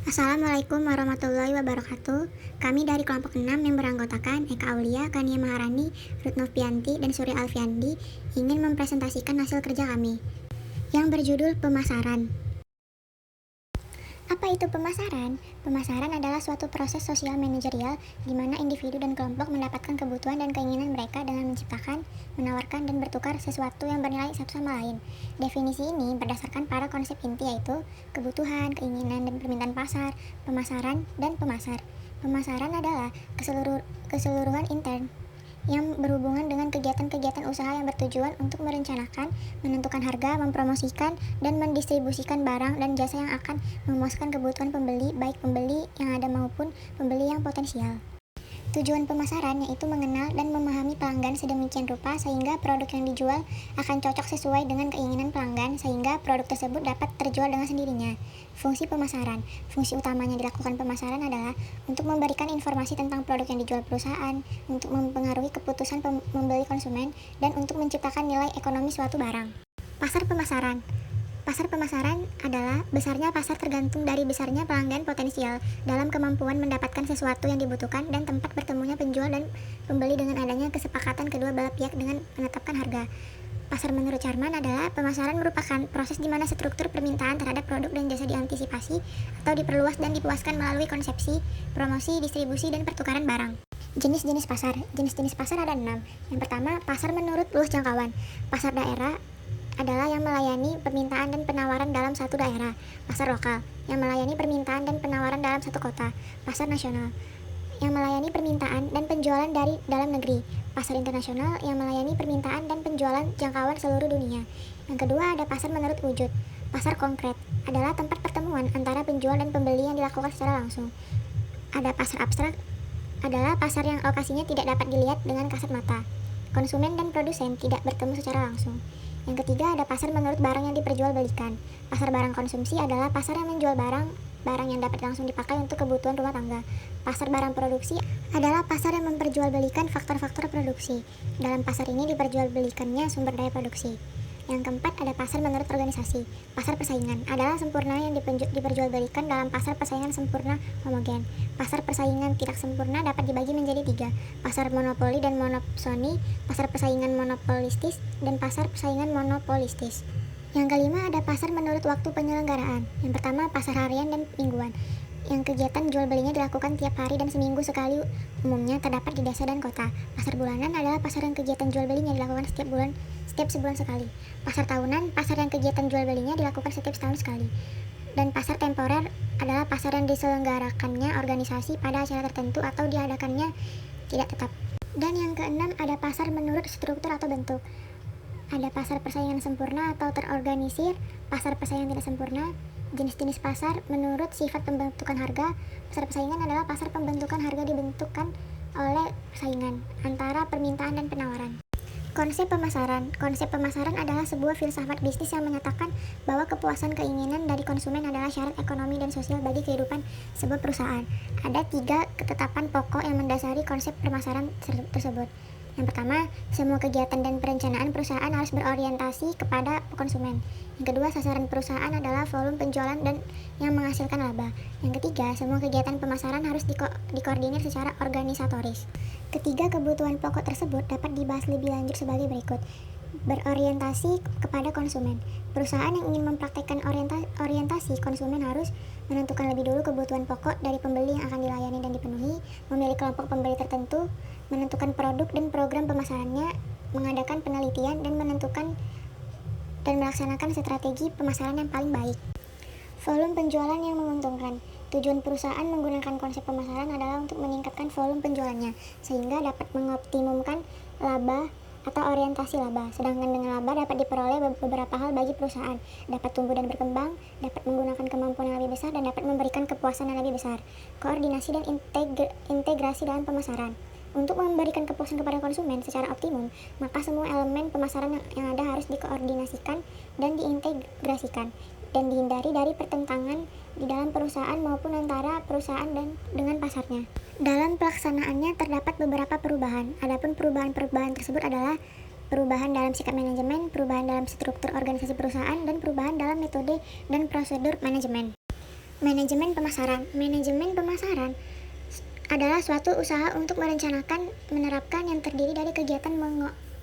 Assalamualaikum warahmatullahi wabarakatuh. Kami dari kelompok 6 yang beranggotakan Eka Aulia, Kania Maharani, Ruth Novianti, dan Surya Alfiandi ingin mempresentasikan hasil kerja kami yang berjudul Pemasaran. Apa itu pemasaran? Pemasaran adalah suatu proses sosial manajerial di mana individu dan kelompok mendapatkan kebutuhan dan keinginan mereka dengan menciptakan, menawarkan, dan bertukar sesuatu yang bernilai satu sama lain. Definisi ini berdasarkan pada konsep inti yaitu kebutuhan, keinginan, dan permintaan pasar, pemasaran, dan pemasar. Pemasaran adalah keseluruhan intern yang berhubungan dengan kegiatan-kegiatan usaha yang bertujuan untuk merencanakan, menentukan harga, mempromosikan, dan mendistribusikan barang dan jasa yang akan memuaskan kebutuhan pembeli, baik pembeli yang ada maupun pembeli yang potensial. Tujuan pemasaran yaitu mengenal dan memahami pelanggan sedemikian rupa sehingga produk yang dijual akan cocok sesuai dengan keinginan pelanggan sehingga produk tersebut dapat terjual dengan sendirinya. Fungsi pemasaran. Fungsi utamanya dilakukan pemasaran adalah untuk memberikan informasi tentang produk yang dijual perusahaan, untuk mempengaruhi keputusan membeli konsumen, dan untuk menciptakan nilai ekonomi suatu barang. Pasar pemasaran. Pasar pemasaran adalah besarnya pasar tergantung dari besarnya pelanggan potensial dalam kemampuan mendapatkan sesuatu yang dibutuhkan dan tempat bertemunya penjual dan pembeli dengan adanya kesepakatan kedua belah pihak dengan menetapkan harga. Pasar menurut Charman adalah pemasaran merupakan proses di mana struktur permintaan terhadap produk dan jasa diantisipasi atau diperluas dan dipuaskan melalui konsepsi, promosi, distribusi, dan pertukaran barang. Jenis-jenis pasar. Jenis-jenis pasar ada 6. Yang pertama, pasar menurut luas jangkauan. Pasar daerah adalah yang melayani permintaan dan penawaran dalam satu daerah. Pasar lokal, yang melayani permintaan dan penawaran dalam satu kota. Pasar nasional, yang melayani permintaan dan penjualan dari dalam negeri. Pasar internasional, yang melayani permintaan dan penjualan jangkauan seluruh dunia. Yang kedua ada pasar menurut wujud. Pasar konkret adalah tempat pertemuan antara penjual dan pembeli yang dilakukan secara langsung. Ada pasar abstrak, adalah pasar yang lokasinya tidak dapat dilihat dengan kasat mata. Konsumen dan produsen tidak bertemu secara langsung. Yang ketiga ada pasar menurut barang yang diperjualbelikan. Pasar barang konsumsi adalah pasar yang menjual barang yang dapat langsung dipakai untuk kebutuhan rumah tangga. Pasar barang produksi adalah pasar yang memperjualbelikan faktor-faktor produksi. Dalam pasar ini diperjualbelikannya sumber daya produksi. Yang keempat ada pasar menurut organisasi. Pasar persaingan adalah sempurna yang diperjualbelikan dalam pasar persaingan sempurna homogen. Pasar persaingan tidak sempurna dapat dibagi menjadi 3. Pasar monopoli dan monopsoni, pasar persaingan monopolistis, dan pasar persaingan monopolistis. Yang kelima ada pasar menurut waktu penyelenggaraan. Yang pertama pasar harian dan mingguan, yang kegiatan jual belinya dilakukan tiap hari dan seminggu sekali, umumnya terdapat di desa dan kota. Pasar bulanan adalah pasar yang kegiatan jual belinya dilakukan setiap sebulan sekali. Pasar tahunan, pasar yang kegiatan jual belinya dilakukan setiap setahun sekali. Dan pasar temporer adalah pasar yang diselenggarakannya organisasi pada acara tertentu atau diadakannya tidak tetap. Dan yang keenam ada pasar menurut struktur atau bentuk. Ada pasar persaingan sempurna atau terorganisir, pasar persaingan tidak sempurna. Jenis-jenis pasar menurut sifat pembentukan harga. Pasar persaingan adalah pasar pembentukan harga dibentukkan oleh persaingan antara permintaan dan penawaran. Konsep pemasaran. Konsep pemasaran adalah sebuah filsafat bisnis yang menyatakan bahwa kepuasan keinginan dari konsumen adalah syarat ekonomi dan sosial bagi kehidupan sebuah perusahaan. Ada 3 ketetapan pokok yang mendasari konsep pemasaran tersebut. Yang pertama, semua kegiatan dan perencanaan perusahaan harus berorientasi kepada konsumen. Yang kedua, sasaran perusahaan adalah volume penjualan dan yang menghasilkan laba. Yang ketiga, semua kegiatan pemasaran harus dikoordinir secara organisatoris. Ketiga kebutuhan pokok tersebut dapat dibahas lebih lanjut sebagai berikut. Berorientasi kepada konsumen. Perusahaan yang ingin mempraktikkan orientasi konsumen harus menentukan lebih dulu kebutuhan pokok dari pembeli yang akan dilayani dan dipenuhi, memilih kelompok pembeli tertentu, menentukan produk dan program pemasarannya, mengadakan penelitian dan menentukan dan melaksanakan strategi pemasaran yang paling baik. Volume penjualan yang menguntungkan. Tujuan perusahaan menggunakan konsep pemasaran adalah untuk meningkatkan volume penjualannya sehingga dapat mengoptimumkan laba atau orientasi laba. Sedangkan dengan laba dapat diperoleh beberapa hal bagi perusahaan, dapat tumbuh dan berkembang, dapat menggunakan kemampuan yang lebih besar, dan dapat memberikan kepuasan yang lebih besar. Koordinasi dan integrasi dalam pemasaran. Untuk memberikan kepuasan kepada konsumen secara optimum, maka semua elemen pemasaran yang ada harus dikoordinasikan dan diintegrasikan, dan dihindari dari pertentangan di dalam perusahaan maupun antara perusahaan dan dengan pasarnya. Dalam pelaksanaannya terdapat beberapa perubahan. Adapun perubahan-perubahan tersebut adalah perubahan dalam sikap manajemen, perubahan dalam struktur organisasi perusahaan, dan perubahan dalam metode dan prosedur manajemen. Manajemen pemasaran. Manajemen pemasaran adalah suatu usaha untuk merencanakan, menerapkan yang terdiri dari kegiatan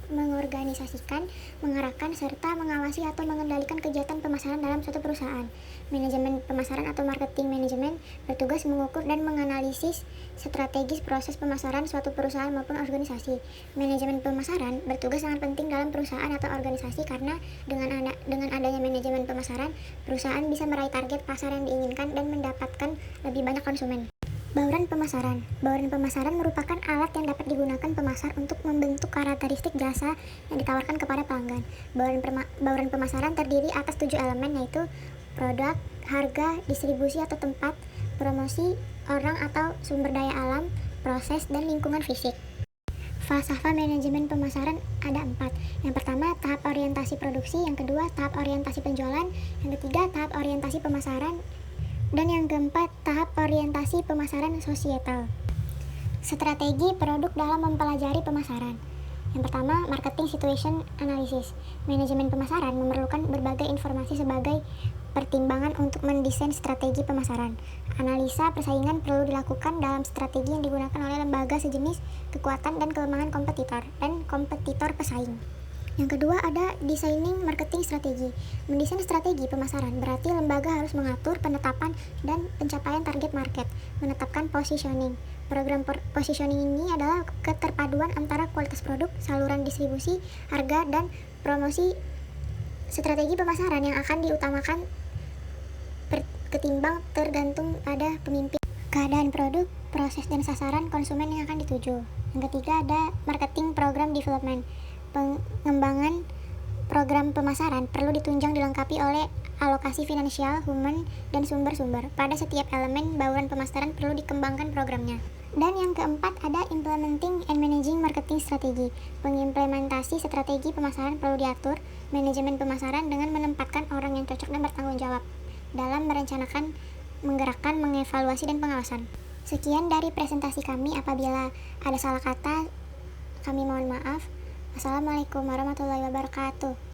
mengorganisasikan, mengarahkan, serta mengawasi atau mengendalikan kegiatan pemasaran dalam suatu perusahaan. Manajemen pemasaran atau marketing manajemen bertugas mengukur dan menganalisis strategis proses pemasaran suatu perusahaan maupun organisasi. Manajemen pemasaran bertugas sangat penting dalam perusahaan atau organisasi karena dengan adanya manajemen pemasaran, perusahaan bisa meraih target pasar yang diinginkan dan mendapatkan lebih banyak konsumen. Bauran pemasaran. Bauran pemasaran merupakan alat yang dapat digunakan pemasar untuk membentuk karakteristik jasa yang ditawarkan kepada pelanggan. Bauran pemasaran terdiri atas 7 elemen, yaitu produk, harga, distribusi atau tempat, promosi, orang atau sumber daya alam, proses, dan lingkungan fisik. Falsafah manajemen pemasaran ada 4. Yang pertama, tahap orientasi produksi. Yang kedua, tahap orientasi penjualan. Yang ketiga, tahap orientasi pemasaran. Dan yang keempat, tahap orientasi pemasaran sosietal. Strategi produk dalam mempelajari pemasaran. Yang pertama, marketing situation analysis. Manajemen pemasaran memerlukan berbagai informasi sebagai pertimbangan untuk mendesain strategi pemasaran. Analisa persaingan perlu dilakukan dalam strategi yang digunakan oleh lembaga sejenis, kekuatan dan kelemahan kompetitor, dan kompetitor pesaing. Yang kedua ada designing marketing strategi. Mendesain strategi pemasaran berarti lembaga harus mengatur penetapan dan pencapaian target market, menetapkan positioning. Program positioning ini adalah keterpaduan antara kualitas produk, saluran distribusi, harga, dan promosi. Strategi pemasaran yang akan diutamakan ketimbang tergantung pada pemimpin, keadaan produk, proses dan sasaran konsumen yang akan dituju. Yang ketiga ada marketing program development. Pengembangan program pemasaran perlu ditunjang dilengkapi oleh alokasi finansial, human, dan sumber-sumber. Pada setiap elemen bauran pemasaran perlu dikembangkan programnya. Dan yang keempat ada implementing and managing marketing strategy. Pengimplementasi strategi pemasaran perlu diatur manajemen pemasaran dengan menempatkan orang yang cocok dan bertanggung jawab dalam merencanakan, menggerakkan, mengevaluasi, dan pengawasan. Sekian dari presentasi kami. Apabila ada salah kata, kami mohon maaf. Assalamualaikum warahmatullahi wabarakatuh.